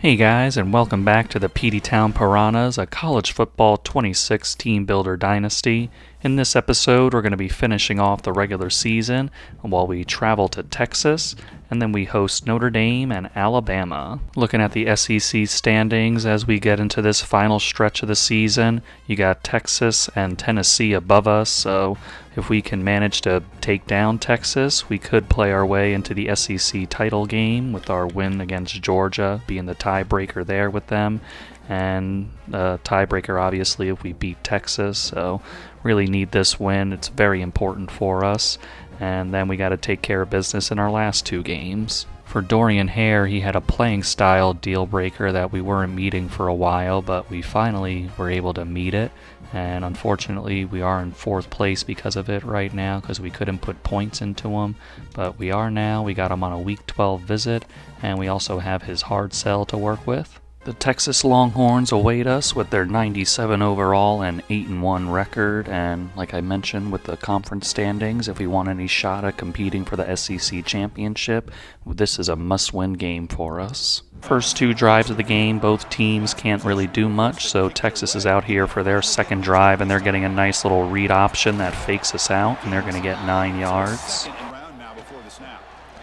Hey guys, and welcome back to the Peteytown Piranhas, a college football 26 team builder dynasty. In this episode, we're going to be finishing off the regular season while we travel to Texas, and then we host Notre Dame and Alabama. Looking at the SEC standings as we get into this final stretch of the season, you got Texas and Tennessee above us, so if we can manage to take down Texas, we could play our way into the SEC title game with our win against Georgia being the tiebreaker there with them, and tiebreaker obviously if we beat Texas, so really need this win. It's very important for us, and then we got to take care of business in our last two games. For Dorian Hare, he had a playing style deal breaker that we weren't meeting for a while, but we finally were able to meet it, and unfortunately we are in fourth place because of it right now because we couldn't put points into him, but we are now. We got him on a week 12 visit, and we also have his hard sell to work with. The Texas Longhorns await us with their 97 overall and 8-1 record, and like I mentioned with the conference standings, if we want any shot at competing for the SEC championship, this is a must-win game for us. First two drives of the game, both teams can't really do much, so Texas is out here for their second drive, and they're getting a nice little read option that fakes us out, and they're going to get 9 yards.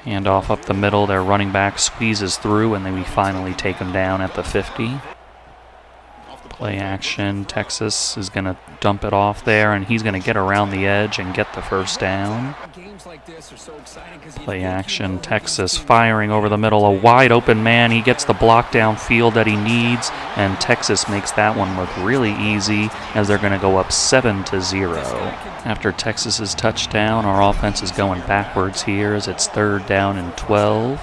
Handoff up the middle, their running back squeezes through, and then we finally take him down at the 50. Play action, Texas is going to dump it off there, and he's going to get around the edge and get the first down. Play action, Texas firing over the middle, a wide open man. He gets the block downfield that he needs, and Texas makes that one look really easy as they're going to go up 7-0. After Texas's touchdown, our offense is going backwards here as it's 3rd down and 12.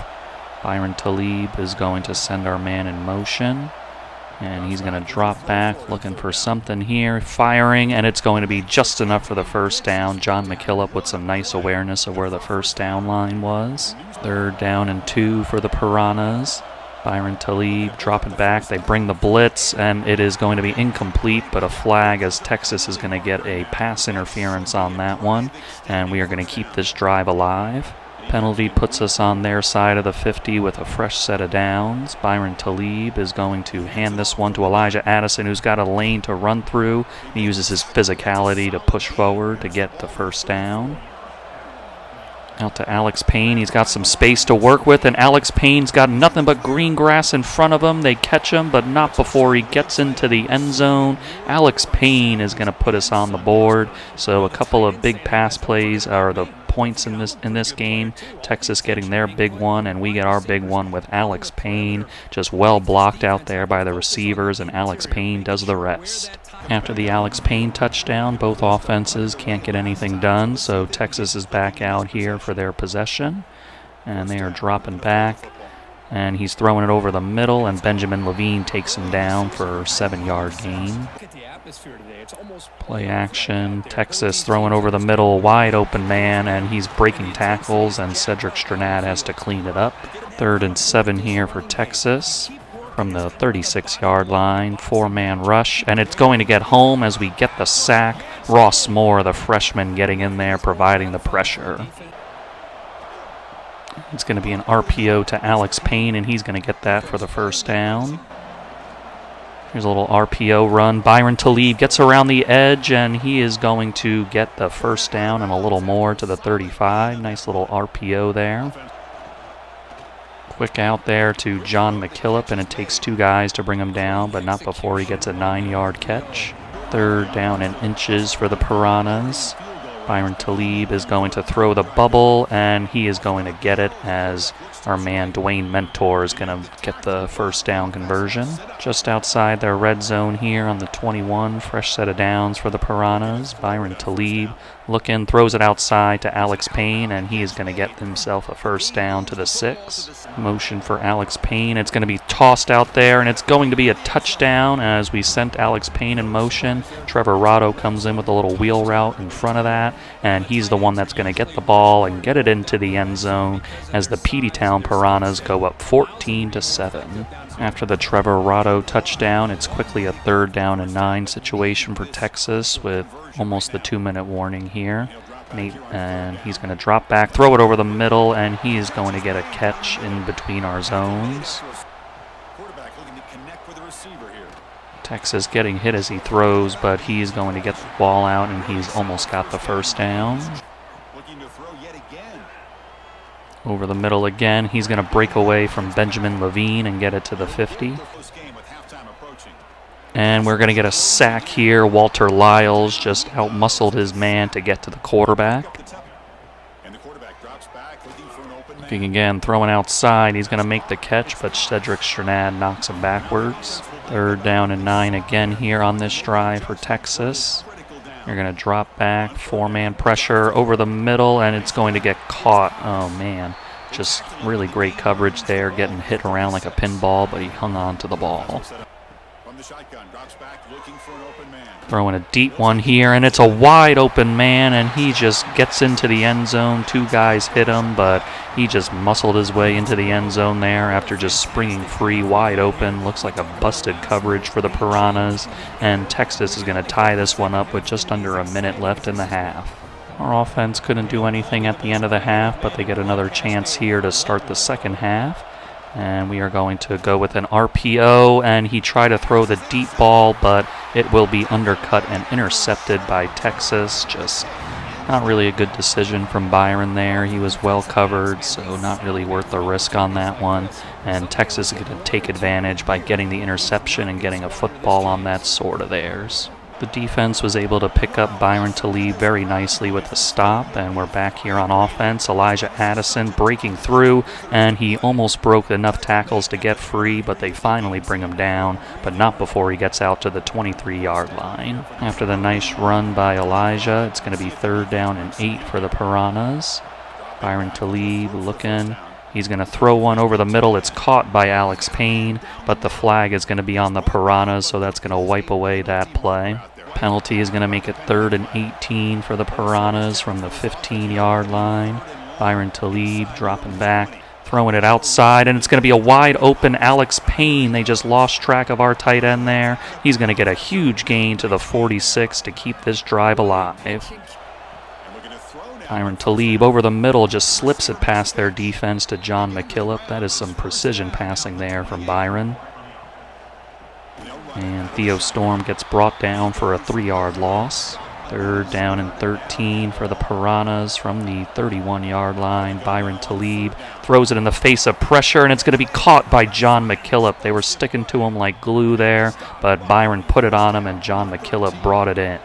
Byron Talib is going to send our man in motion, and he's going to drop back looking for something here, firing, and it's going to be just enough for the first down. John McKillop with some nice awareness of where the first down line was. 3rd down and 2 for the Piranhas. Byron Talib dropping back. They bring the blitz, and it is going to be incomplete, but a flag as Texas is going to get a pass interference on that one, and we are going to keep this drive alive. Penalty puts us on their side of the 50 with a fresh set of downs. Byron Talib is going to hand this one to Elijah Addison, who's got a lane to run through. He uses his physicality to push forward to get the first down. Out to Alex Payne. He's got some space to work with, and Alex Payne's got nothing but green grass in front of him. They catch him, but not before he gets into the end zone. Alex Payne is going to put us on the board, so a couple of big pass plays are the points in this game. Texas getting their big one, and we get our big one with Alex Payne just well blocked out there by the receivers, and Alex Payne does the rest. After the Alex Payne touchdown, both offenses can't get anything done, so Texas is back out here for their possession, and they are dropping back, and he's throwing it over the middle, and Benjamin Levine takes him down for a 7-yard gain. Play action, Texas throwing over the middle, wide open man, and he's breaking tackles, and Cedric Stranad has to clean it up. 3rd and 7 here for Texas from the 36-yard line, 4-man rush, and it's going to get home as we get the sack. Ross Moore, the freshman, getting in there, providing the pressure. It's going to be an RPO to Alex Payne, and he's going to get that for the first down. Here's a little RPO run. Byron Talib gets around the edge, and he is going to get the first down and a little more to the 35. Nice little RPO there. Quick out there to John McKillop, and it takes 2 guys to bring him down, but not before he gets a 9-yard catch. 3rd down and inches for the Piranhas. Byron Talib is going to throw the bubble, and he is going to get it as our man Dwayne Mentor is going to get the first down conversion. Just outside their red zone here on the 21, fresh set of downs for the Piranhas. Byron Talib looking, throws it outside to Alex Payne, and he is going to get himself a first down to the 6. Motion for Alex Payne. It's going to be tossed out there, and it's going to be a touchdown as we sent Alex Payne in motion. Trevor Rotto comes in with a little wheel route in front of that, and he's the one that's going to get the ball and get it into the end zone as the Peteytown Piranhas go up 14-7. After the Trevor Rotto touchdown, it's quickly a 3rd down and 9 situation for Texas with almost the 2-minute warning here. And he's going to drop back, throw it over the middle, and he is going to get a catch in between our zones. Texas getting hit as he throws, but he's going to get the ball out, and he's almost got the first down. Over the middle again, he's going to break away from Benjamin Levine and get it to the 50. And we're going to get a sack here. Walter Lyles just outmuscled his man to get to the quarterback. Looking again, throwing outside. He's going to make the catch, but Cedric Strnad knocks him backwards. 3rd down and 9 again here on this drive for Texas. You're going to drop back, 4-man pressure over the middle, and it's going to get caught. Oh, man. Just really great coverage there, getting hit around like a pinball, but he hung on to the ball. Throwing a deep one here, and it's a wide open man, and he just gets into the end zone. 2 guys hit him, but he just muscled his way into the end zone there after just springing free, wide open. Looks like a busted coverage for the Piranhas, and Texas is going to tie this one up with just under a minute left in the half. Our offense couldn't do anything at the end of the half, but they get another chance here to start the second half. And we are going to go with an RPO, and he tried to throw the deep ball, but it will be undercut and intercepted by Texas. Just not really a good decision from Byron there. He was well covered, so not really worth the risk on that one. And Texas is going to take advantage by getting the interception and getting a football on that sort of theirs. The defense was able to pick up Byron Talib very nicely with the stop, and we're back here on offense. Elijah Addison breaking through, and he almost broke enough tackles to get free, but they finally bring him down, but not before he gets out to the 23-yard line. After the nice run by Elijah, it's going to be 3rd down and 8 for the Piranhas. Byron Talib looking. He's going to throw one over the middle. It's caught by Alex Payne, but the flag is going to be on the Piranhas, so that's going to wipe away that play. Penalty is going to make it 3rd and 18 for the Piranhas from the 15-yard line. Byron Talib dropping back, throwing it outside, and it's going to be a wide open Alex Payne. They just lost track of our tight end there. He's going to get a huge gain to the 46 to keep this drive alive. Byron Talib over the middle just slips it past their defense to John McKillop. That is some precision passing there from Byron. And Theo Storm gets brought down for a 3-yard loss. 3rd down and 13 for the Piranhas from the 31-yard line. Byron Talib throws it in the face of pressure, and it's going to be caught by John McKillop. They were sticking to him like glue there, but Byron put it on him, and John McKillop brought it in.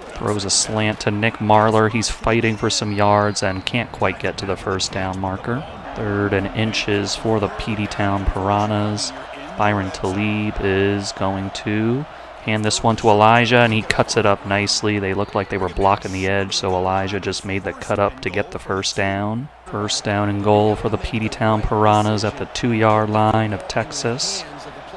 Throws a slant to Nick Marlar. He's fighting for some yards and can't quite get to the 1st down marker. 3rd and inches for the Peteytown Piranhas. Byron Talib is going to hand this one to Elijah, and he cuts it up nicely. They looked like they were blocking the edge, so Elijah just made the cut up to get the 1st down. 1st down and goal for the Peteytown Piranhas at the 2-yard line of Texas.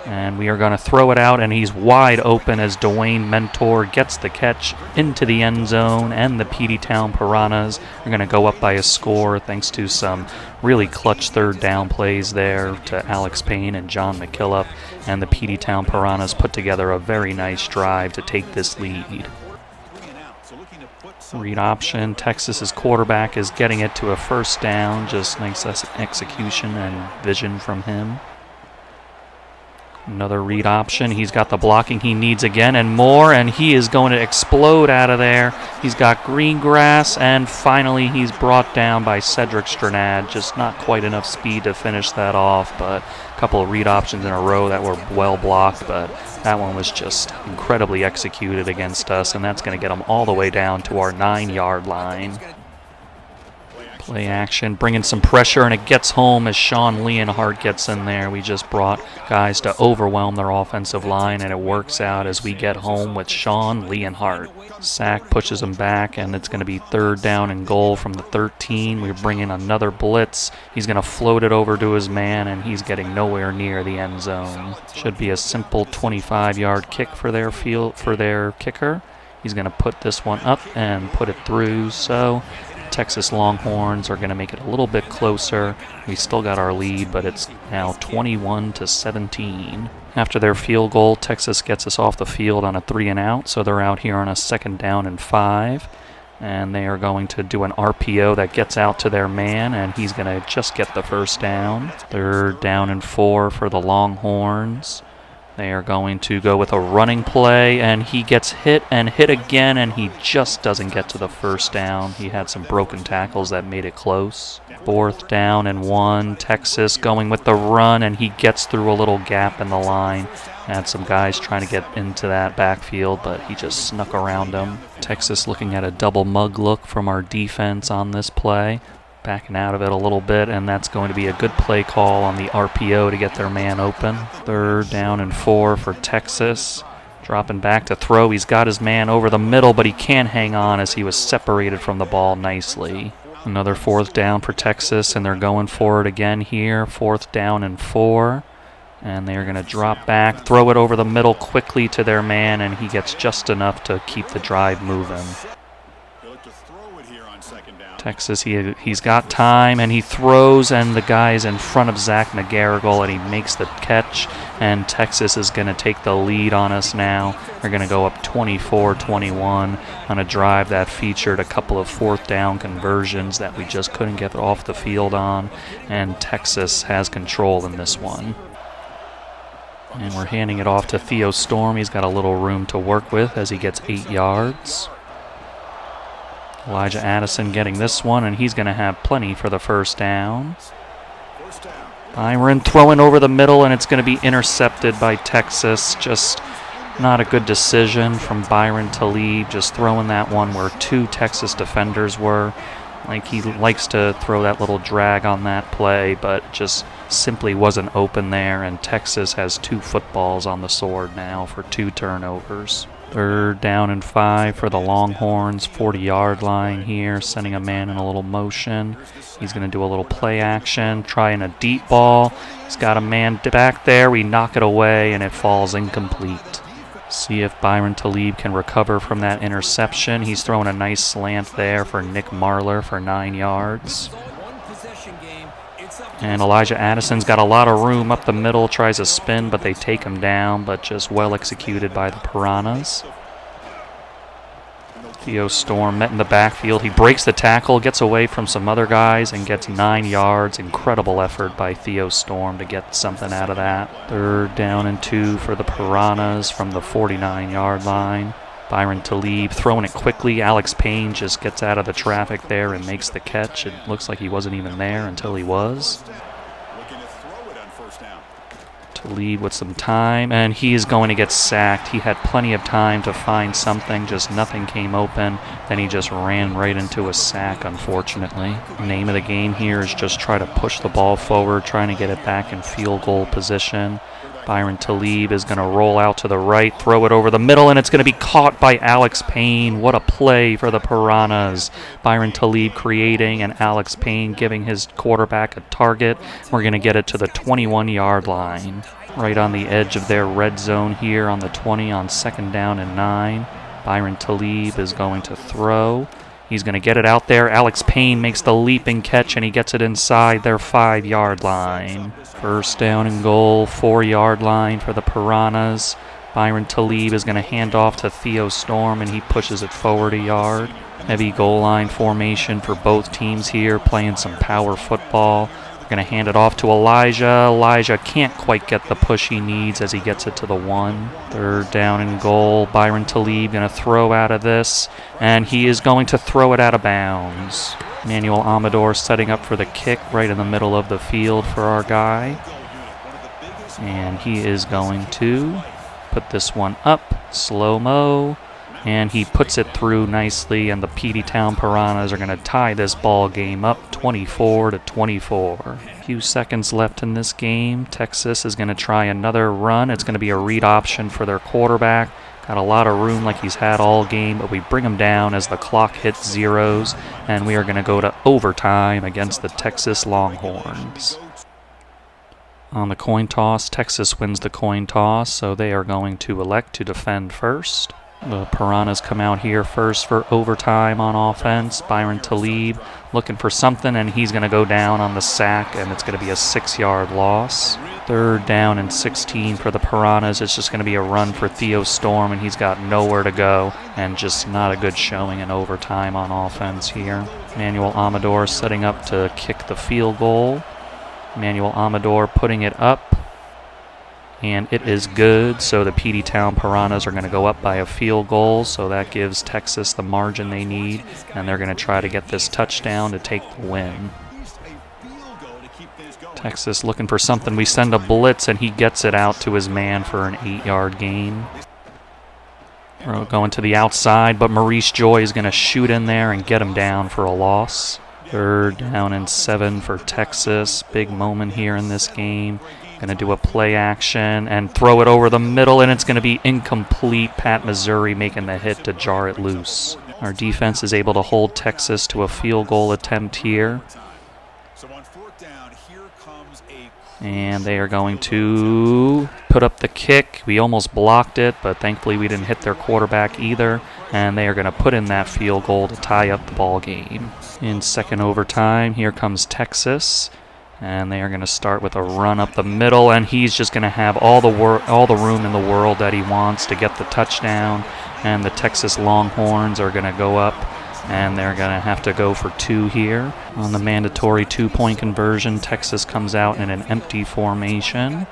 And we are going to throw it out, and he's wide open as Dwayne Mentor gets the catch into the end zone, and the Peteytown Piranhas are going to go up by a score thanks to some really clutch 3rd down plays there to Alex Payne and John McKillop, and the Peteytown Piranhas put together a very nice drive to take this lead. Read option. Texas's quarterback is getting it to a 1st down. Just nice execution and vision from him. Another read option. He's got the blocking he needs again and more, and he is going to explode out of there. He's got green grass, and finally he's brought down by Cedric Strnad. Just not quite enough speed to finish that off, but a couple of read options in a row that were well blocked, but that one was just incredibly executed against us, and that's going to get him all the way down to our 9-yard line. Play action, bringing some pressure, and it gets home as Sean Leonhardt gets in there. We just brought guys to overwhelm their offensive line, and it works out as we get home with Sean Leonhardt. Sack pushes him back, and it's going to be 3rd down and goal from the 13. We bring in another blitz. He's going to float it over to his man, and he's getting nowhere near the end zone. Should be a simple 25-yard kick for their kicker. He's going to put this one up and put it through, so Texas Longhorns are going to make it a little bit closer. We still got our lead, but it's now 21-17. After their field goal, Texas gets us off the field on a 3-and-out, so they're out here on a 2nd down and 5. And they are going to do an RPO that gets out to their man, and he's going to just get the first down. 3rd down and 4 for the Longhorns. They are going to go with a running play, and he gets hit and hit again, and he just doesn't get to the first down. He had some broken tackles that made it close. 4th down and 1. Texas going with the run, and he gets through a little gap in the line. Had some guys trying to get into that backfield, but he just snuck around them. Texas looking at a double mug look from our defense on this play. Backing out of it a little bit, and that's going to be a good play call on the RPO to get their man open. 3rd down and 4 for Texas. Dropping back to throw. He's got his man over the middle, but he can't hang on as he was separated from the ball nicely. Another 4th down for Texas, and they're going for it again here. 4th down and 4. And they're going to drop back, throw it over the middle quickly to their man, and he gets just enough to keep the drive moving. Texas, he's got time, and he throws, and the guy's in front of Zach McGarrigle, and he makes the catch, and Texas is going to take the lead on us now. They're going to go up 24-21 on a drive that featured a couple of 4th down conversions that we just couldn't get off the field on, and Texas has control in this one. And we're handing it off to Theo Storm. He's got a little room to work with as he gets 8 yards. Elijah Addison getting this one, and he's going to have plenty for the first down. Byron throwing over the middle, and it's going to be intercepted by Texas. Just not a good decision from Byron Talib, just throwing that one where 2 Texas defenders were. Like, he likes to throw that little drag on that play, but just simply wasn't open there, and Texas has 2 footballs on the sword now for 2 turnovers. 3rd down and 5 for the Longhorns, 40-yard line here, sending a man in a little motion. He's going to do a little play action, trying a deep ball. He's got a man back there. We knock it away, and it falls incomplete. See if Byron Talib can recover from that interception. He's throwing a nice slant there for Nick Marler for 9 yards. And Elijah Addison's got a lot of room up the middle, tries a spin, but they take him down, but just well executed by the Piranhas. Theo Storm met in the backfield. He breaks the tackle, gets away from some other guys, and gets 9 yards. Incredible effort by Theo Storm to get something out of that. 3rd down and 2 for the Piranhas from the 49-yard line. Byron Talib throwing it quickly. Alex Payne just gets out of the traffic there and makes the catch. It looks like he wasn't even there until he was. Talib with some time, and he is going to get sacked. He had plenty of time to find something, just nothing came open. Then he just ran right into a sack, unfortunately. The name of the game here is just try to push the ball forward, trying to get it back in field goal position. Byron Talib is going to roll out to the right, throw it over the middle, and it's going to be caught by Alex Payne. What a play for the Piranhas. Byron Talib creating, and Alex Payne giving his quarterback a target. We're going to get it to the 21-yard line. Right on the edge of their red zone here on the 20 on 2nd down and 9. Byron Talib is going to throw. He's going to get it out there. Alex Payne makes the leaping catch, and he gets it inside their 5-yard line. 1st down and goal, 4-yard line for the Piranhas. Byron Talib is going to hand off to Theo Storm, and he pushes it forward a yard. Heavy goal line formation for both teams here, playing some power football. They're going to hand it off to Elijah. Elijah can't quite get the push he needs as he gets it to the 1. 3rd down and goal. Byron Talib going to throw out of this, and he is going to throw it out of bounds. Manuel Amador setting up for the kick right in the middle of the field for our guy. And he is going to put this one up, slow-mo, and he puts it through nicely, and the Peteytown Piranhas are going to tie this ball game up 24-24. A few seconds left in this game. Texas is going to try another run. It's going to be a read option for their quarterback. Got a lot of room like he's had all game, but we bring him down as the clock hits zeros, and we are going to go to overtime against the Texas Longhorns. On the coin toss, Texas wins the coin toss, so they are going to elect to defend first. The Piranhas come out here first for overtime on offense. Byron Talib looking for something, and he's going to go down on the sack, and it's going to be a 6-yard loss. 3rd down and 16 for the Piranhas. It's just going to be a run for Theo Storm, and he's got nowhere to go, and just not a good showing in overtime on offense here. Manuel Amador setting up to kick the field goal. Manuel Amador putting it up. And it is good, so the Peteytown Piranhas are going to go up by a field goal, so that gives Texas the margin they need, and they're going to try to get this touchdown to take the win. Texas looking for something. We send a blitz, and he gets it out to his man for an 8-yard gain. We're going to the outside, but Maurice Joy is going to shoot in there and get him down for a loss. 3rd down and 7 for Texas. Big moment here in this game. Going to do a play action and throw it over the middle, and it's going to be incomplete. Pat Missouri making the hit to jar it loose. Our defense is able to hold Texas to a field goal attempt here. And they are going to put up the kick. We almost blocked it, but thankfully we didn't hit their quarterback either. And they are going to put in that field goal to tie up the ball game. In second overtime, here comes Texas. And they are going to start with a run up the middle, and he's just going to have all the room in the world that he wants to get the touchdown. And the Texas Longhorns are going to go up, and they're going to have to go for 2 here. On the mandatory 2-point conversion, Texas comes out in an empty formation.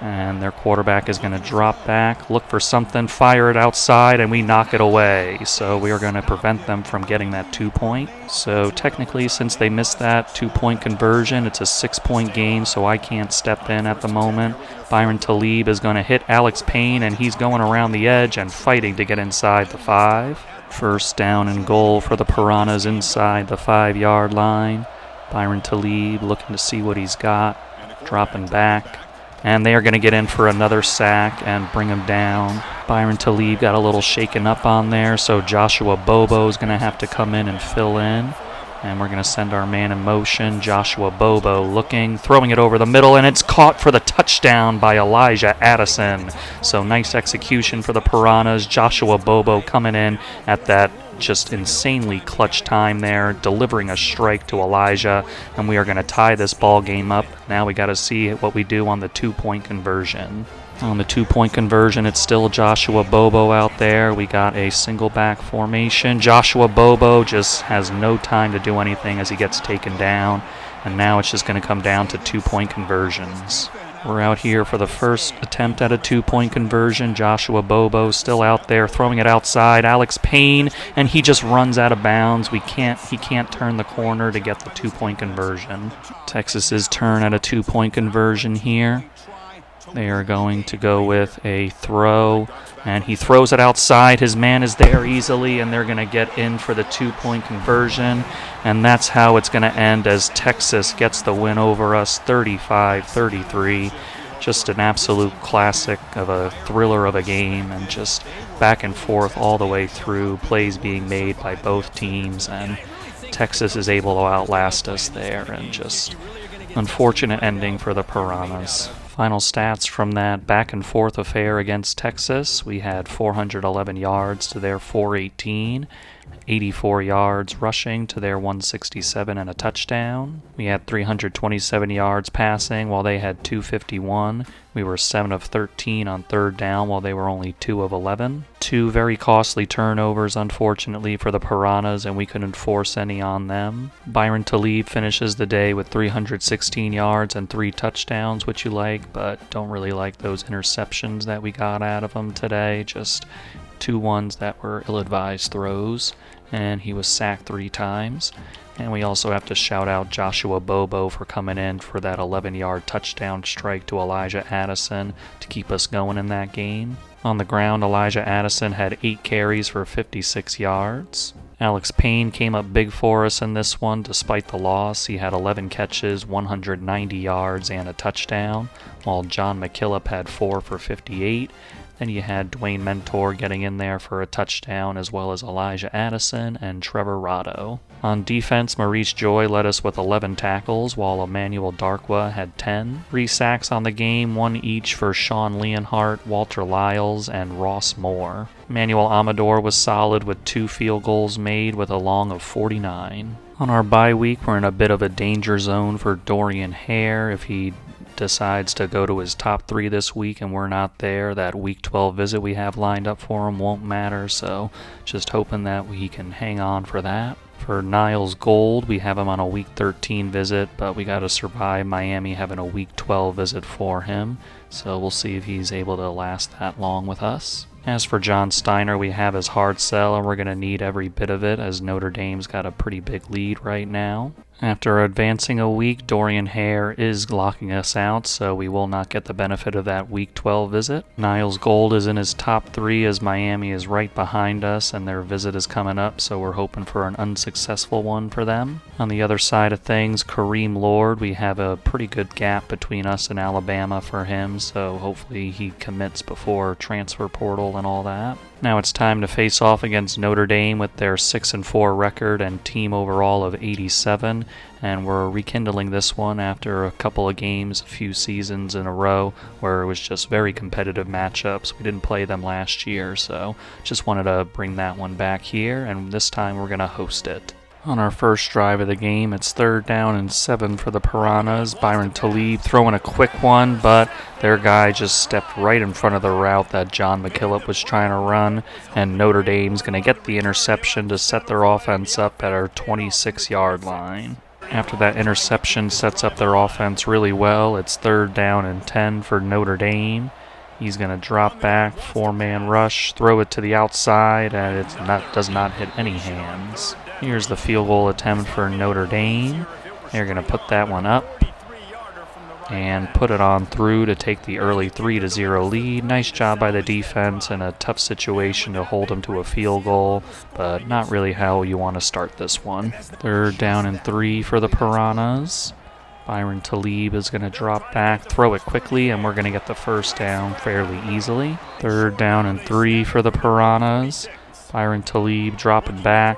And their quarterback is going to drop back, look for something, fire it outside, and we knock it away. So we are going to prevent them from getting that 2-point. So technically, since they missed that 2-point conversion, it's a 6-point game, so I can't step in at the moment. Byron Talib is going to hit Alex Payne, and he's going around the edge and fighting to get inside the 5. 1st down and goal for the Piranhas inside the 5-yard line. Byron Talib looking to see what he's got, dropping back. And they are going to get in for another sack and bring him down. Byron Talib got a little shaken up on there, so Joshua Bobo is going to have to come in and fill in. And we're going to send our man in motion. Joshua Bobo looking, throwing it over the middle, and it's caught for the touchdown by Elijah Addison. So nice execution for the Piranhas. Joshua Bobo coming in at that just insanely clutch time there, delivering a strike to Elijah, and we are going to tie this ball game up. Now we got to see what we do on the 2-point conversion. On the 2-point conversion, it's still Joshua Bobo out there. We got a single back formation. Joshua Bobo just has no time to do anything as he gets taken down, and now it's just going to come down to 2-point conversions. We're out here for the first attempt at a 2-point conversion. Joshua Bobo still out there throwing it outside. Alex Payne, and he just runs out of bounds. He can't turn the corner to get the 2-point conversion. Texas's turn at a 2-point conversion here. They are going to go with a throw, and he throws it outside. His man is there easily, and they're going to get in for the 2-point conversion. And that's how it's going to end as Texas gets the win over us, 35-33. Just an absolute classic of a thriller of a game, and just back and forth all the way through, plays being made by both teams, and Texas is able to outlast us there, and just unfortunate ending for the Piranhas. Final stats from that back and forth affair against Texas: we had 411 yards to their 418, 84 yards rushing to their 167 and a touchdown. We had 327 yards passing while they had 251. We were 7 of 13 on 3rd down while they were only 2 of 11. 2 very costly turnovers, unfortunately, for the Piranhas, and we couldn't force any on them. Byron Talib finishes the day with 316 yards and 3 touchdowns, which you like, but don't really like those interceptions that we got out of him today. Just 2 ones that were ill-advised throws, and he was sacked 3 times. And we also have to shout out Joshua Bobo for coming in for that 11-yard touchdown strike to Elijah Addison to keep us going in that game. On the ground, Elijah Addison had 8 carries for 56 yards. Alex Payne came up big for us in this one despite the loss. He had 11 catches, 190 yards, and a touchdown, while John McKillop had 4 for 58. Then you had Dwayne Mentor getting in there for a touchdown, as well as Elijah Addison and Trevor Rotto. On defense, Maurice Joy led us with 11 tackles, while Emmanuel Darkwa had 10. 3 sacks on the game, 1 each for Sean Leonhardt, Walter Lyles, and Ross Moore. Emmanuel Amador was solid with 2 field goals made with a long of 49. On our bye week, we're in a bit of a danger zone for Dorian Hare. If he decides to go to his top 3 this week and we're not there, that week 12 visit we have lined up for him won't matter, so just hoping that he can hang on for that. For Niles Gold, we have him on a week 13 visit, but we got to survive Miami having a week 12 visit for him, so we'll see if he's able to last that long with us. As for John Steiner, we have his hard sell, and we're going to need every bit of it, as Notre Dame's got a pretty big lead right now. After advancing a week, Dorian Hare is locking us out, so we will not get the benefit of that Week 12 visit. Niles Gold is in his top 3 as Miami is right behind us and their visit is coming up, so we're hoping for an unsuccessful one for them. On the other side of things, Kareem Lord, we have a pretty good gap between us and Alabama for him, so hopefully he commits before transfer portal and all that. Now it's time to face off against Notre Dame with their 6-4 record and team overall of 87, and we're rekindling this one after a couple of games, a few seasons in a row, where it was just very competitive matchups. We didn't play them last year, so just wanted to bring that one back here, and this time we're going to host it. On our first drive of the game, it's 3rd down and 7 for the Piranhas. Byron Talib throwing a quick one, but their guy just stepped right in front of the route that John McKillop was trying to run, and Notre Dame's going to get the interception to set their offense up at our 26-yard line. After that interception sets up their offense really well, it's 3rd down and 10 for Notre Dame. He's going to drop back, 4-man rush, throw it to the outside, and it does not hit any hands. Here's the field goal attempt for Notre Dame. They're going to put that one up and put it on through to take the early 3-0 lead. Nice job by the defense in a tough situation to hold them to a field goal, but not really how you want to start this one. 3rd down and 3 for the Piranhas. Byron Talib is going to drop back, throw it quickly, and we're going to get the first down fairly easily. 3rd down and 3 for the Piranhas. Byron Talib dropping back,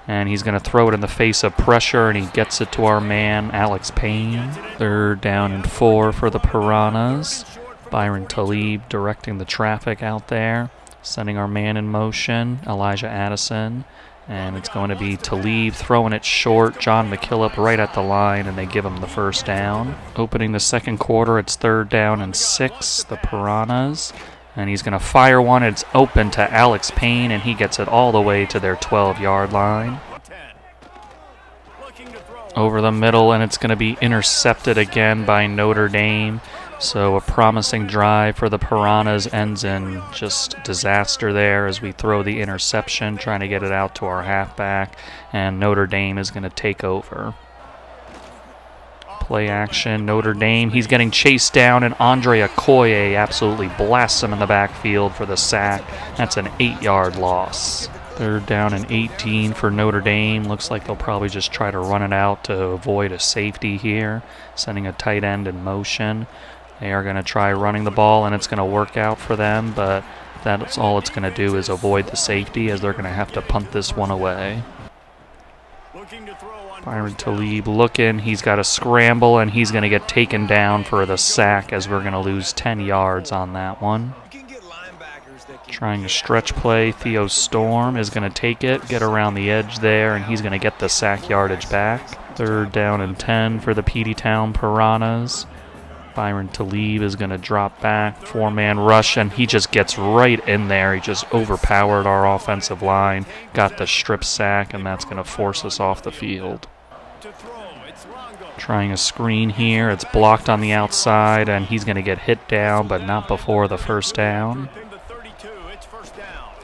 and he's going to throw it in the face of pressure, and he gets it to our man, Alex Payne. 3rd down and 4 for the Piranhas. Byron Talib directing the traffic out there, sending our man in motion, Elijah Addison. And it's going to be Talib throwing it short, John McKillop right at the line, and they give him the first down. Opening the second quarter, it's 3rd down and 6, the Piranhas. And he's going to fire one. It's open to Alex Payne, and he gets it all the way to their 12-yard line. Over the middle, and it's going to be intercepted again by Notre Dame. So a promising drive for the Piranhas ends in just disaster there as we throw the interception, trying to get it out to our halfback, and Notre Dame is going to take over. Play action, Notre Dame. He's getting chased down, and Andre Okoye absolutely blasts him in the backfield for the sack. That's an 8-yard loss. 3rd down and 18 for Notre Dame. Looks like they'll probably just try to run it out to avoid a safety here, sending a tight end in motion. They are going to try running the ball, and it's going to work out for them, but that's all it's going to do is avoid the safety, as they're going to have to punt this one away. Byron Talib looking. He's got a scramble, and he's going to get taken down for the sack, as we're going to lose 10 yards on that one. Trying a stretch play. Theo Storm is going to take it, get around the edge there, and he's going to get the sack yardage back. 3rd down and 10 for the Peteytown Piranhas. Byron Talib is going to drop back, 4-man rush, and he just gets right in there. He just overpowered our offensive line, got the strip sack, and that's going to force us off the field. Trying a screen here. It's blocked on the outside, and he's going to get hit down, but not before the first down.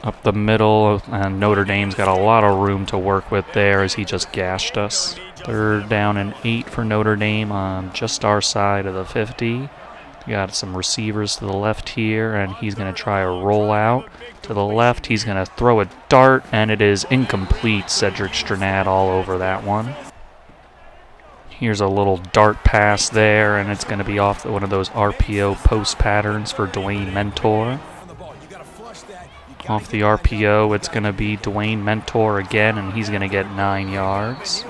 Up the middle, and Notre Dame's got a lot of room to work with there as he just gashed us. 3rd down and 8 for Notre Dame on just our side of the 50. We got some receivers to the left here, and he's going to try a rollout. To the left, he's going to throw a dart, and it is incomplete. Cedric Stranad all over that one. Here's a little dart pass there, and it's going to be off one of those RPO post patterns for Dwayne Mentor. Off the RPO, it's going to be Dwayne Mentor again, and he's going to get 9 yards.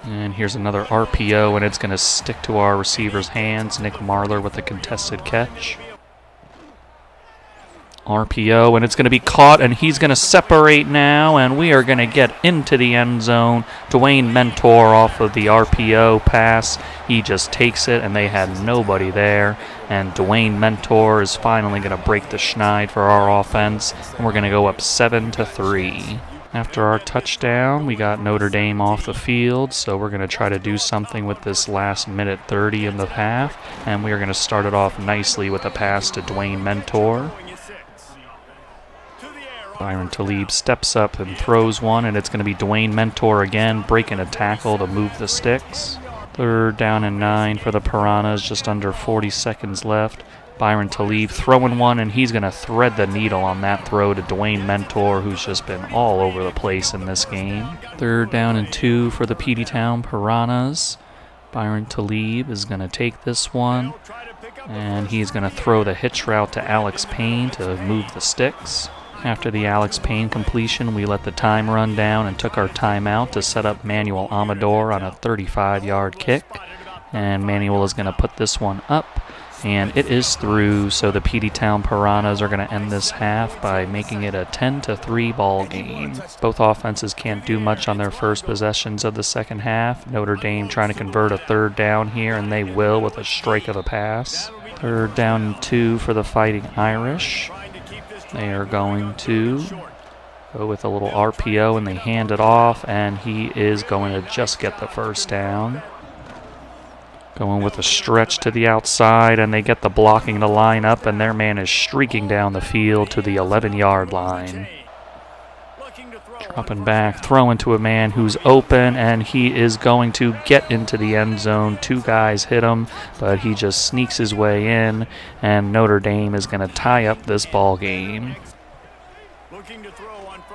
And here's another RPO, and it's going to stick to our receiver's hands. Nick Marler with the contested catch. RPO, and it's going to be caught, and he's going to separate now, and we are going to get into the end zone. Dwayne Mentor off of the RPO pass. He just takes it, and they had nobody there. And Dwayne Mentor is finally going to break the schneid for our offense, and we're going to go up 7-3. After our touchdown, we got Notre Dame off the field, so we're going to try to do something with this last minute 30 in the half, and we are going to start it off nicely with a pass to Dwayne Mentor. Byron Talib steps up and throws one, and it's going to be Dwayne Mentor again, breaking a tackle to move the sticks. 3rd down and 9 for the Piranhas, just under 40 seconds left. Byron Talib throwing one, and he's going to thread the needle on that throw to Dwayne Mentor, who's just been all over the place in this game. 3rd down and 2 for the Peteytown Piranhas. Byron Talib is going to take this one, and he's going to throw the hitch route to Alex Payne to move the sticks. After the Alex Payne completion, we let the time run down and took our timeout to set up Manuel Amador on a 35-yard kick. And Manuel is going to put this one up, and it is through, so the Peteytown Piranhas are going to end this half by making it a 10-3 ball game. Both offenses can't do much on their first possessions of the second half. Notre Dame trying to convert a 3rd down here, and they will with a strike of a pass. 3rd down and 2 for the Fighting Irish. They are going to go with a little RPO, and they hand it off, and he is going to just get the 1st down. Going with a stretch to the outside, and they get the blocking to line up, and their man is streaking down the field to the 11-yard line. Dropping back, throwing to a man who's open, and he is going to get into the end zone. 2 guys hit him, but he just sneaks his way in, and Notre Dame is going to tie up this ball game.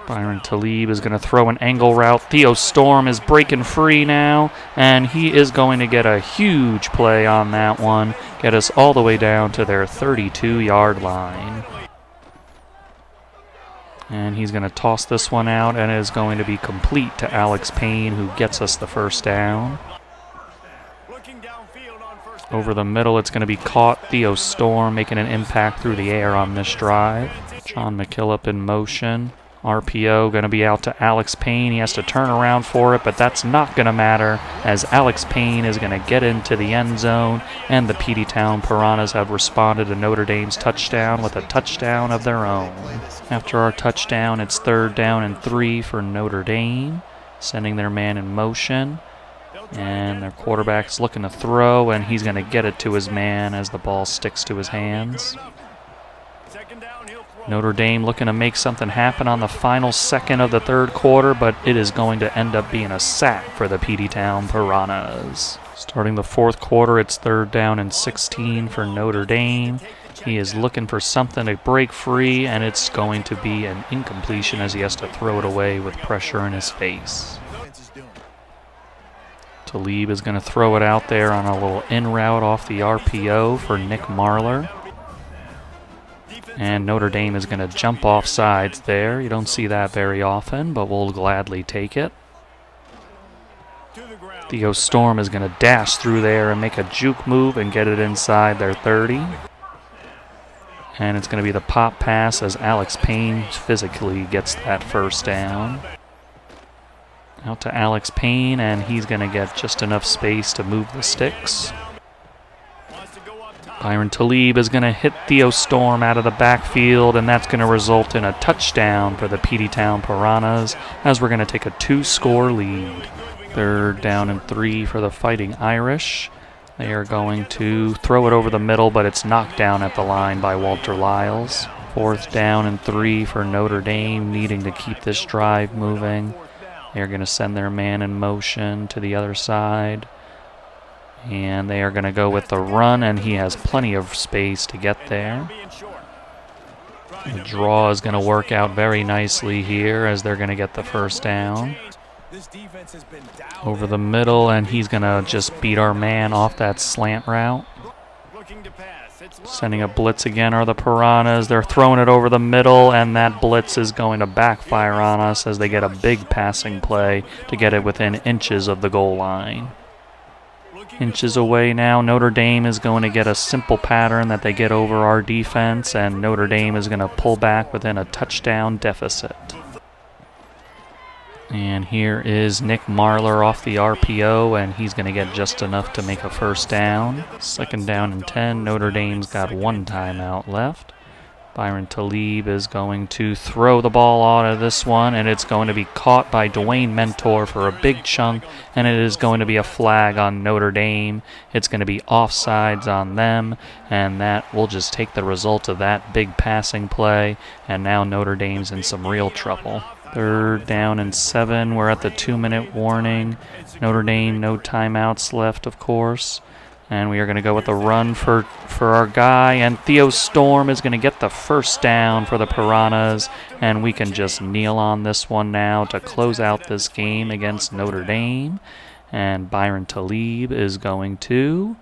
Byron Talib is going to throw an angle route. Theo Storm is breaking free now, and he is going to get a huge play on that one, get us all the way down to their 32-yard line. And he's going to toss this one out, and it is going to be complete to Alex Payne, who gets us the 1st down. Over the middle, it's going to be caught. Theo Storm making an impact through the air on this drive. John McKillop in motion. RPO going to be out to Alex Payne. He has to turn around for it, but that's not going to matter, as Alex Payne is going to get into the end zone, and the Peteytown Piranhas have responded to Notre Dame's touchdown with a touchdown of their own. After our touchdown, it's 3rd down and 3 for Notre Dame, sending their man in motion, and their quarterback's looking to throw, and he's going to get it to his man as the ball sticks to his hands. Notre Dame looking to make something happen on the final second of the 3rd quarter, but it is going to end up being a sack for the Peteytown Piranhas. Starting the 4th quarter, it's 3rd down and 16 for Notre Dame. He is looking for something to break free, and it's going to be an incompletion as he has to throw it away with pressure in his face. Talib is going to throw it out there on a little in route off the RPO for Nick Marler. And Notre Dame is going to jump off sides there. You don't see that very often, but we'll gladly take it. Theo Storm is going to dash through there and make a juke move and get it inside their 30. And it's going to be the pop pass as Alex Payne physically gets that 1st down. Out to Alex Payne, and he's going to get just enough space to move the sticks. Byron Talib is going to hit Theo Storm out of the backfield, and that's going to result in a touchdown for the Peteytown Piranhas, as we're going to take a 2-score lead. 3rd down and 3 for the Fighting Irish. They are going to throw it over the middle, but it's knocked down at the line by Walter Lyles. 4th down and 3 for Notre Dame, needing to keep this drive moving. They're going to send their man in motion to the other side. And they are going to go with the run, and he has plenty of space to get there. The draw is going to work out very nicely here as they're going to get the 1st down. Over the middle, and he's going to just beat our man off that slant route. Sending a blitz again are the Piranhas. They're throwing it over the middle, and that blitz is going to backfire on us as they get a big passing play to get it within inches of the goal line. Inches away now. Notre Dame is going to get a simple pattern that they get over our defense, and Notre Dame is going to pull back within a touchdown deficit. And here is Nick Marler off the RPO, and he's going to get just enough to make a first down. 2nd down and 10. Notre Dame's got 1 timeout left. Byron Talib is going to throw the ball out of this one, and it's going to be caught by Dwayne Mentor for a big chunk, and it is going to be a flag on Notre Dame. It's going to be offsides on them, and that will just take the result of that big passing play, and now Notre Dame's in some real trouble. 3rd down and 7. We're at the 2-minute warning. Notre Dame, no timeouts left, of course. And we are going to go with a run for our guy. And Theo Storm is going to get the first down for the Piranhas. And we can just kneel on this one now to close out this game against Notre Dame. And Byron Talib is going to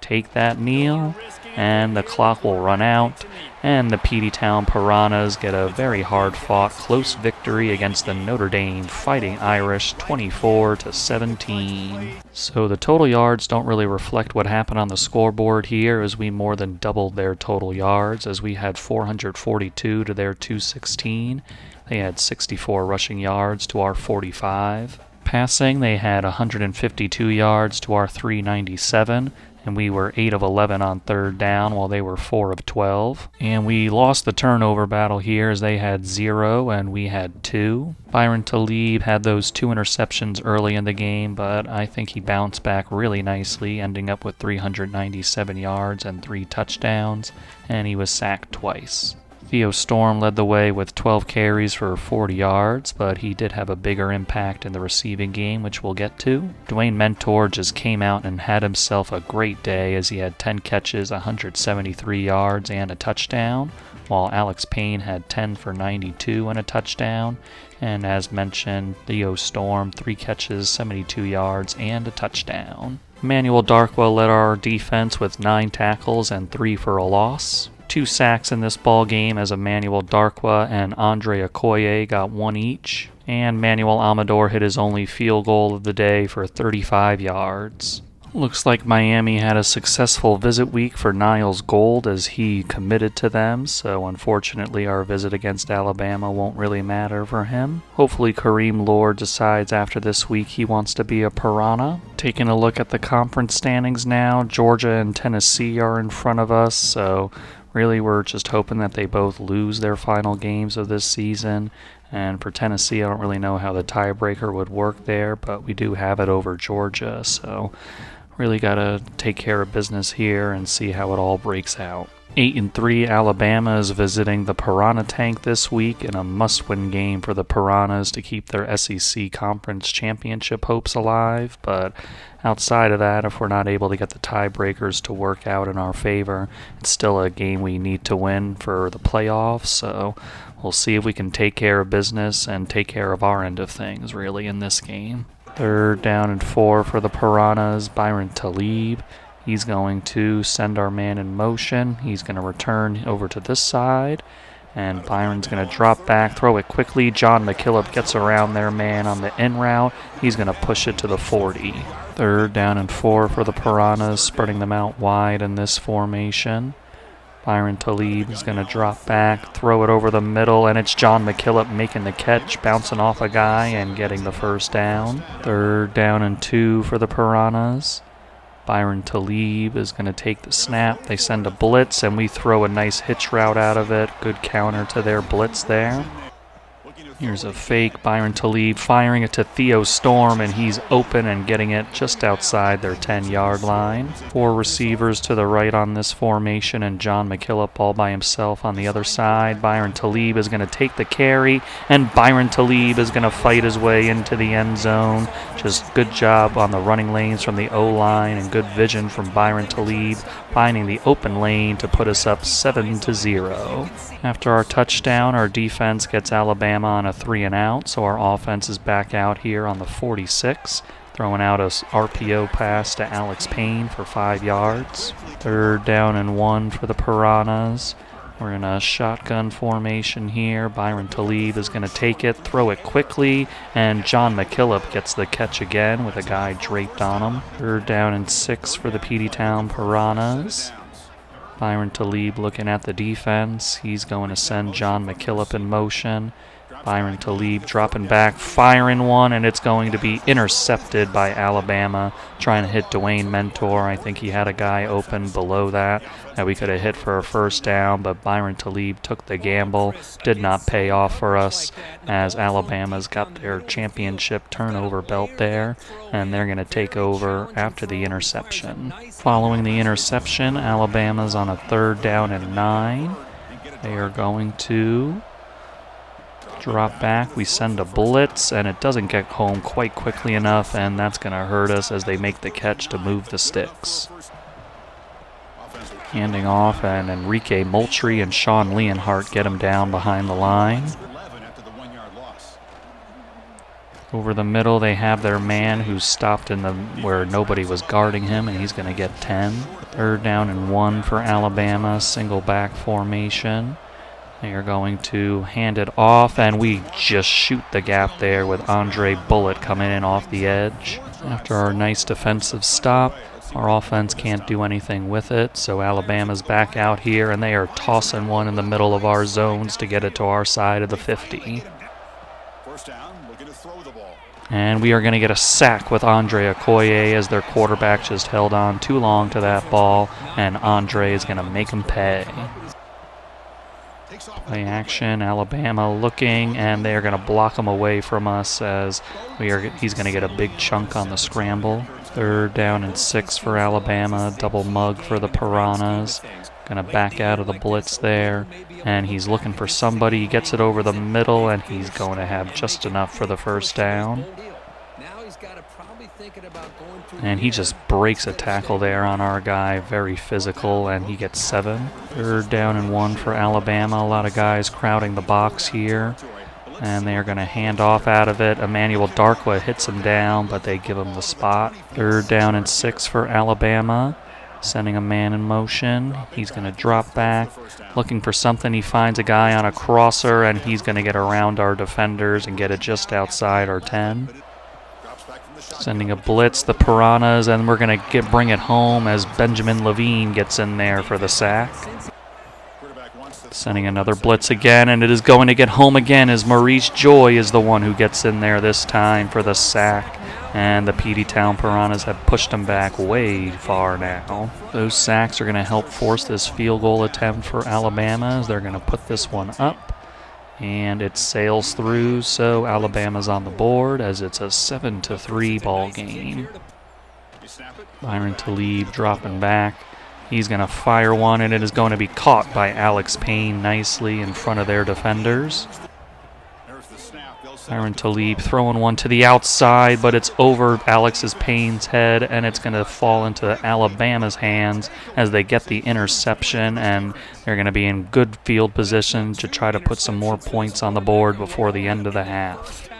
take that kneel. And the clock will run out. And the Peteytown Piranhas get a very hard-fought, close victory against the Notre Dame Fighting Irish, 24-17. So the total yards don't really reflect what happened on the scoreboard here, as we more than doubled their total yards, as we had 442 to their 216. They had 64 rushing yards to our 45. Passing, they had 152 yards to our 397. And we were 8 of 11 on 3rd down, while they were 4 of 12. And we lost the turnover battle here, as they had 0 and we had 2. Byron Talib had those 2 interceptions early in the game, but I think he bounced back really nicely, ending up with 397 yards and 3 touchdowns, and he was sacked twice. Theo Storm led the way with 12 carries for 40 yards, but he did have a bigger impact in the receiving game, which we'll get to. Dwayne Mentor just came out and had himself a great day, as he had 10 catches, 173 yards, and a touchdown, while Alex Payne had 10 for 92 and a touchdown. And as mentioned, Theo Storm, 3 catches, 72 yards, and a touchdown. Emmanuel Darkwa led our defense with 9 tackles and 3 for a loss. 2 sacks in this ball game, as Emmanuel Darkwa and Andre Okoye got 1 each. And Manuel Amador hit his only field goal of the day for 35 yards. Looks like Miami had a successful visit week for Niles Gold, as he committed to them, so unfortunately our visit against Alabama won't really matter for him. Hopefully Kareem Lord decides after this week he wants to be a Piranha. Taking a look at the conference standings now, Georgia and Tennessee are in front of us, so really we're just hoping that they both lose their final games of this season. And for Tennessee, I don't really know how the tiebreaker would work there, but we do have it over Georgia, so really got to take care of business here and see how it all breaks out. 8-3, Alabama is visiting the Piranha Tank this week in a must-win game for the Piranhas to keep their SEC Conference Championship hopes alive. But outside of that, if we're not able to get the tiebreakers to work out in our favor, it's still a game we need to win for the playoffs. So we'll see if we can take care of business and take care of our end of things, really, in this game. 3rd down and 4 for the Piranhas. Byron Talib. He's going to send our man in motion. He's going to return over to this side. And Byron's going to drop back, throw it quickly. John McKillop gets around their man on the in route. He's going to push it to the 40. 3rd down and 4 for the Piranhas, spreading them out wide in this formation. Byron Talib is going to drop back, throw it over the middle, and it's John McKillop making the catch, bouncing off a guy and getting the first down. 3rd down and 2 for the Piranhas. Byron Talib is going to take the snap. They send a blitz, and we throw a nice hitch route out of it. Good counter to their blitz there. Here's a fake. Byron Talib firing it to Theo Storm, and he's open and getting it just outside their 10-yard line. 4 receivers to the right on this formation, and John McKillop all by himself on the other side. Byron Talib is going to take the carry, and Byron Talib is going to fight his way into the end zone. Just good job on the running lanes from the O-line, and good vision from Byron Talib, finding the open lane to put us up 7-0. After our touchdown, our defense gets Alabama on a 3-and-out, so our offense is back out here on the 46. Throwing out a RPO pass to Alex Payne for 5 yards. 3rd down and 1 for the Piranhas. We're in a shotgun formation here. Byron Talib is going to take it, throw it quickly, and John McKillop gets the catch again with a guy draped on him. 3rd down and 6 for the Peteytown Piranhas. Byron Talib looking at the defense. He's going to send John McKillop in motion. Byron Talib dropping back, firing one, and it's going to be intercepted by Alabama, trying to hit Dwayne Mentor. I think he had a guy open below that we could have hit for a 1st down, but Byron Talib took the gamble. Did not pay off for us, as Alabama's got their championship turnover belt there, and they're going to take over after the interception. Following the interception, Alabama's on a 3rd down and 9. They are going to drop back. We send a blitz, and it doesn't get home quite quickly enough, and that's going to hurt us as they make the catch to move the sticks. Handing off, and Enrique Moultrie and Sean Leonhardt get him down behind the line. Over the middle, they have their man who's stopped in where nobody was guarding him, and he's going to get 10. 3rd down and 1 for Alabama, single back formation. They are going to hand it off, and we just shoot the gap there with Andre Bullitt coming in off the edge. After our nice defensive stop, our offense can't do anything with it, so Alabama's back out here, and they are tossing one in the middle of our zones to get it to our side of the 50. And we are going to get a sack with Andre Okoye as their quarterback just held on too long to that ball, and Andre is going to make him pay. Play action, Alabama looking, and they are going to block him away from us as he's going to get a big chunk on the scramble. 3rd down and 6 for Alabama, double mug for the Piranhas. Going to back out of the blitz there, and he's looking for somebody. He gets it over the middle, and he's going to have just enough for the 1st down. And he just breaks a tackle there on our guy, very physical, and he gets 7. 3rd down and 1 for Alabama. A lot of guys crowding the box here, and they are going to hand off out of it. Emmanuel Darkwa hits him down, but they give him the spot. 3rd down and 6 for Alabama, sending a man in motion. He's going to drop back, looking for something. He finds a guy on a crosser, and he's going to get around our defenders and get it just outside our 10. Sending a blitz, the Piranhas, and we're going to bring it home as Benjamin Levine gets in there for the sack. Sending another blitz again, and it is going to get home again as Maurice Joy is the one who gets in there this time for the sack. And the Peteytown Piranhas have pushed him back way far now. Those sacks are going to help force this field goal attempt for Alabama as they're going to put this one up. And it sails through, so Alabama's on the board as it's a 7-3 ball game. Byron Talib dropping back. He's going to fire one, and it is going to be caught by Alex Payne nicely in front of their defenders. Byron Talib throwing one to the outside, but it's over Alex Payne's head, and it's going to fall into Alabama's hands as they get the interception, and they're going to be in good field position to try to put some more points on the board before the end of the half.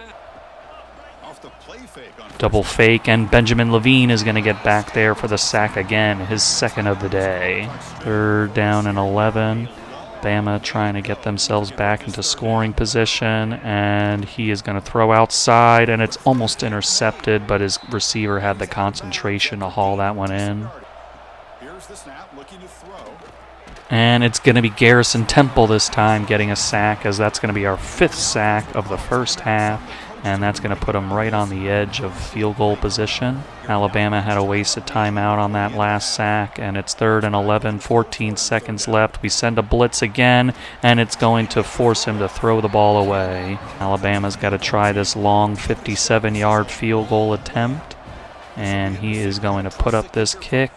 Double fake, and Benjamin Levine is going to get back there for the sack again, his 2nd of the day. 3rd down and 11. Bama trying to get themselves back into scoring position, and he is going to throw outside, and it's almost intercepted, but his receiver had the concentration to haul that one in. And it's going to be Garrison Temple this time getting a sack, as that's going to be our 5th sack of the 1st half, and that's going to put him right on the edge of field goal position. Alabama had a wasted timeout on that last sack, and it's 3rd and 11, 14 seconds left. We send a blitz again, and it's going to force him to throw the ball away. Alabama's got to try this long 57-yard field goal attempt, and he is going to put up this kick,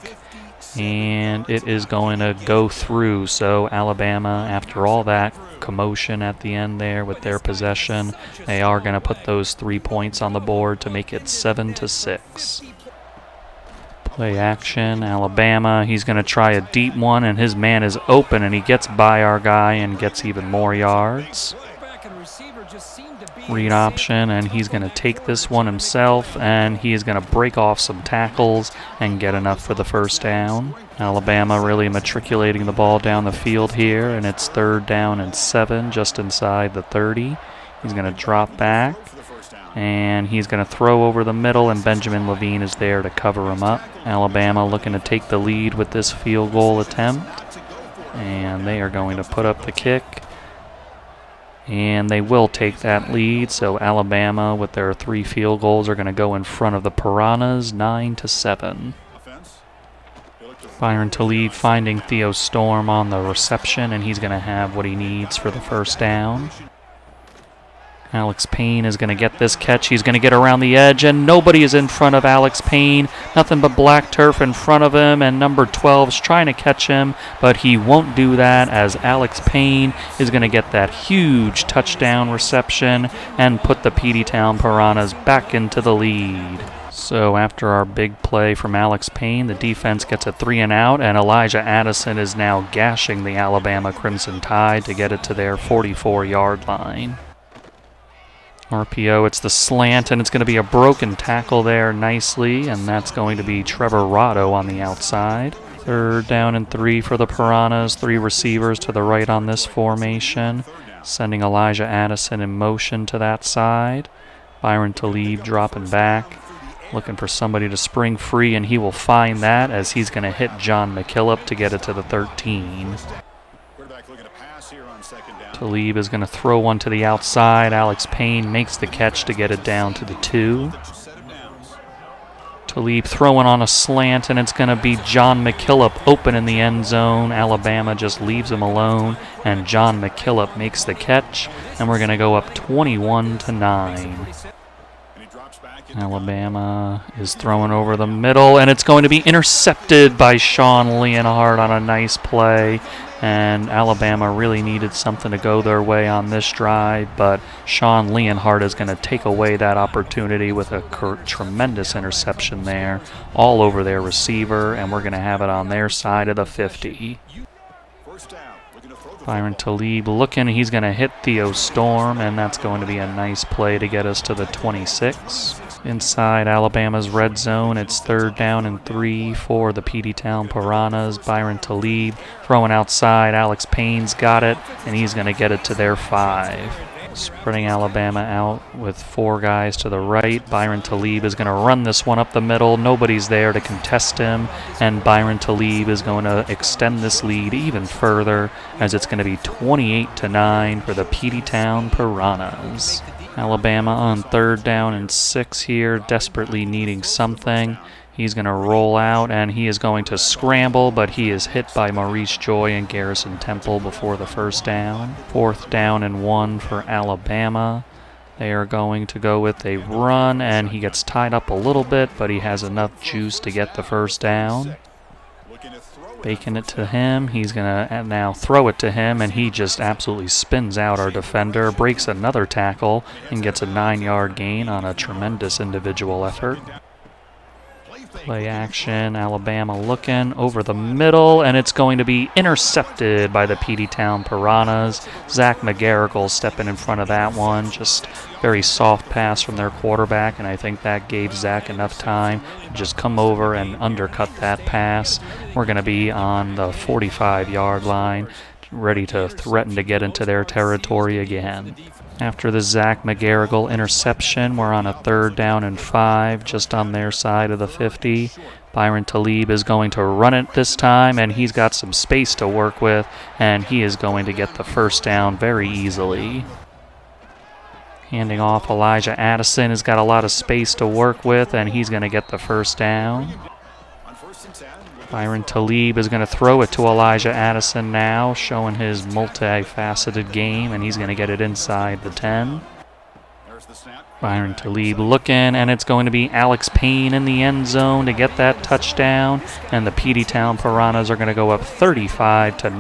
and it is going to go through. So Alabama, after all that commotion at the end there with their possession, they are going to put those 3 points on the board to make it 7-6. Play action, Alabama. He's going to try a deep one, and his man is open, and he gets by our guy and gets even more yards. Read option, and he's going to take this one himself, and he is going to break off some tackles and get enough for the first down. Alabama really matriculating the ball down the field here, and it's 3rd down and 7, just inside the 30. He's going to drop back, and he's going to throw over the middle, and Benjamin Levine is there to cover him up. Alabama looking to take the lead with this field goal attempt, and they are going to put up the kick. And they will take that lead, so Alabama with their 3 field goals are going to go in front of the Piranhas 9-7. Byron Talib finding Theo Storm on the reception, and he's going to have what he needs for the first down. Alex Payne is going to get this catch. He's going to get around the edge, and nobody is in front of Alex Payne. Nothing but black turf in front of him, and number 12 is trying to catch him, but he won't do that as Alex Payne is going to get that huge touchdown reception and put the Peteytown Piranhas back into the lead. So after our big play from Alex Payne, the defense gets a 3-and-out, and Elijah Addison is now gashing the Alabama Crimson Tide to get it to their 44-yard line. RPO, it's the slant, and it's going to be a broken tackle there nicely, and that's going to be Trevor Rotto on the outside. 3rd down and 3 for the Piranhas, 3 receivers to the right on this formation, sending Elijah Addison in motion to that side. Byron Talib dropping back, looking for somebody to spring free, and he will find that as he's going to hit John McKillop to get it to the 13. Talib is going to throw one to the outside. Alex Payne makes the catch to get it down to the 2. Talib throwing on a slant, and it's going to be John McKillop open in the end zone. Alabama just leaves him alone, and John McKillop makes the catch, and we're going to go up 21-9. Alabama is throwing over the middle, and it's going to be intercepted by Sean Leonhardt on a nice play. And Alabama really needed something to go their way on this drive, but Sean Leonhardt is going to take away that opportunity with a tremendous interception there, all over their receiver, and we're going to have it on their side of the 50. Byron Talib looking, he's going to hit Theo Storm, and that's going to be a nice play to get us to the 26. Inside Alabama's red zone, it's 3rd down and 3 for the Peteytown Piranhas. Byron Talib throwing outside. Alex Payne's got it, and he's going to get it to their 5. Spreading Alabama out with 4 guys to the right. Byron Talib is going to run this one up the middle. Nobody's there to contest him, and Byron Talib is going to extend this lead even further as it's going to be 28-9 for the Peteytown Piranhas. Alabama on 3rd down and 6 here, desperately needing something. He's going to roll out, and he is going to scramble, but he is hit by Maurice Joy and Garrison Temple before the first down. 4th down and 1 for Alabama. They are going to go with a run, and he gets tied up a little bit, but he has enough juice to get the first down. Baking it to him. He's going to now throw it to him, and he just absolutely spins out our defender, breaks another tackle, and gets a 9-yard gain on a tremendous individual effort. Play action, Alabama looking over the middle, and it's going to be intercepted by the Peteytown Piranhas. Zach McGarrigle stepping in front of that one. Just very soft pass from their quarterback, and I think that gave Zach enough time to just come over and undercut that pass. We're going to be on the 45-yard line, ready to threaten to get into their territory again. After the Zach McGarrigle interception, we're on a 3rd down and 5, just on their side of the 50. Byron Talib is going to run it this time, and he's got some space to work with, and he is going to get the first down very easily. Handing off, Elijah Addison has got a lot of space to work with, and he's going to get the first down. Byron Talib is going to throw it to Elijah Addison now, showing his multifaceted game, and he's going to get it inside the 10. Byron Talib looking, and it's going to be Alex Payne in the end zone to get that touchdown, and the Peteytown Piranhas are going to go up 35-9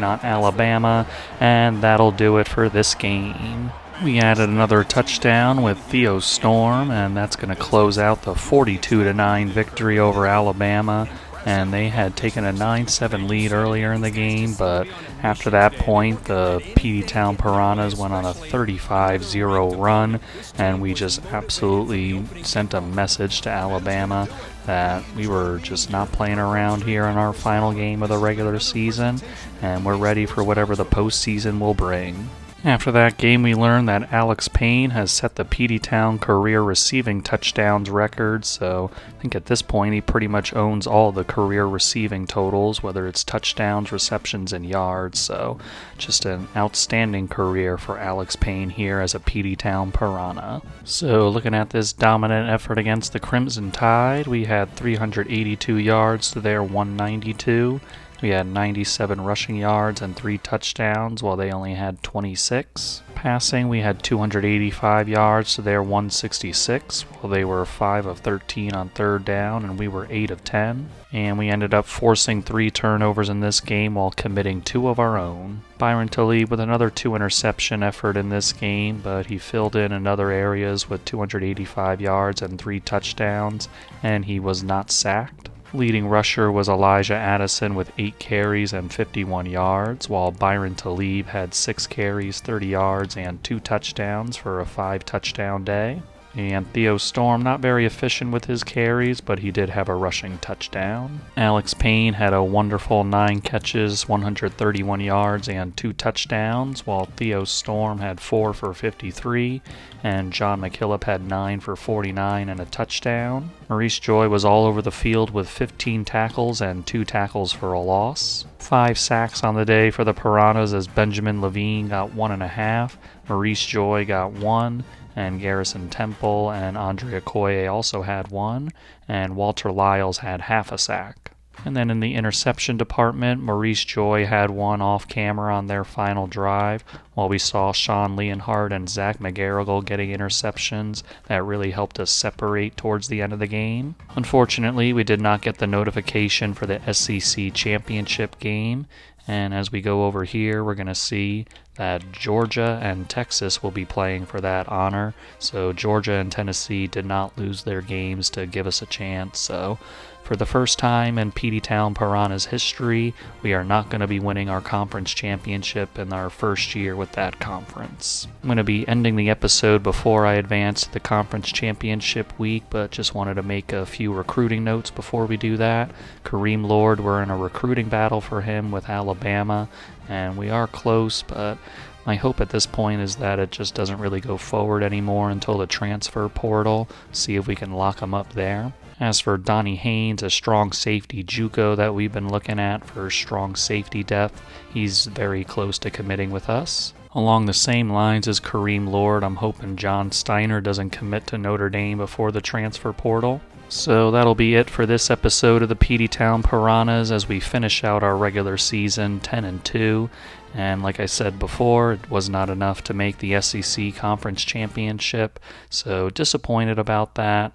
on Alabama, and that'll do it for this game. We added another touchdown with Theo Storm, and that's going to close out the 42-9 victory over Alabama. and they had taken a 9-7 lead earlier in the game, but after that point, the Peteytown Piranhas went on a 35-0 run, and we just absolutely sent a message to Alabama that we were just not playing around here in our final game of the regular season, and we're ready for whatever the postseason will bring. After that game, we learned that Alex Payne has set the Peteytown career receiving touchdowns record, so I think at this point he pretty much owns all the career receiving totals, whether it's touchdowns, receptions, and yards, so just an outstanding career for Alex Payne here as a Peteytown Piranha. So looking at this dominant effort against the Crimson Tide, we had 382 yards to their 192. We had 97 rushing yards and 3 touchdowns, while they only had 26. Passing, we had 285 yards to their 166, while they were 5 of 13 on third down, and we were 8 of 10. And we ended up forcing 3 turnovers in this game while committing 2 of our own. Byron Talib with another 2 interception effort in this game, but he filled in other areas with 285 yards and 3 touchdowns, and he was not sacked. Leading rusher was Elijah Addison with 8 carries and 51 yards, while Byron Talib had 6 carries, 30 yards, and 2 touchdowns for a 5-touchdown day. And Theo Storm, not very efficient with his carries, but he did have a rushing touchdown. Alex Payne had a wonderful 9 catches, 131 yards, and 2 touchdowns, while Theo Storm had 4 for 53, and John McKillop had 9 for 49 and a touchdown. Maurice Joy was all over the field with 15 tackles and 2 tackles for a loss. 5 sacks on the day for the Piranhas as Benjamin Levine got 1.5, Maurice Joy got 1, and Garrison Temple and Andre Okoye also had 1, and Walter Lyles had half a sack. And then in the interception department, Maurice Joy had 1 off camera on their final drive, while we saw Sean Leonhardt and Zach McGarrigle getting interceptions that really helped us separate towards the end of the game. Unfortunately, we did not get the notification for the SEC championship game, and as we go over here, we're going to see that Georgia and Texas will be playing for that honor. So Georgia and Tennessee did not lose their games to give us a chance. So for the first time in Peteytown Piranhas history, we are not going to be winning our conference championship in our first year with that conference. I'm going to be ending the episode before I advance to the conference championship week, but just wanted to make a few recruiting notes before we do that. Kareem Lord, we're in a recruiting battle for him with Alabama, and we are close, but my hope at this point is that it just doesn't really go forward anymore until the transfer portal. See if we can lock him up there. As for Donnie Haynes, a strong safety JUCO that we've been looking at for strong safety depth, he's very close to committing with us. Along the same lines as Kareem Lord, I'm hoping John Steiner doesn't commit to Notre Dame before the transfer portal. So that'll be it for this episode of the Peteytown Piranhas as we finish out our regular season 10-2. And like I said before, it was not enough to make the SEC Conference Championship, so disappointed about that.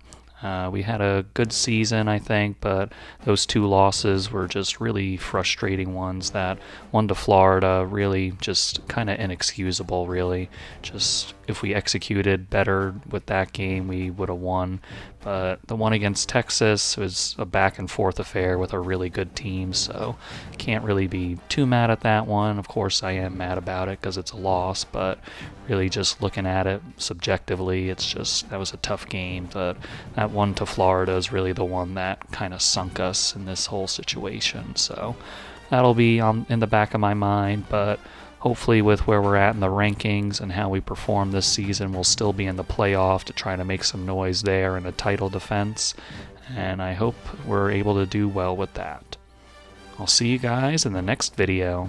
We had a good season, I think, but those 2 losses were just really frustrating ones. That one to Florida, really just kind of inexcusable, really. Just if we executed better with that game, we would have won. But the one against Texas was a back-and-forth affair with a really good team, so can't really be too mad at that one. Of course, I am mad about it because it's a loss, but really just looking at it subjectively, it's just that was a tough game. But that one to Florida is really the one that kind of sunk us in this whole situation, so that'll be in the back of my mind, but hopefully with where we're at in the rankings and how we perform this season, we'll still be in the playoff to try to make some noise there in a title defense, and I hope we're able to do well with that. I'll see you guys in the next video.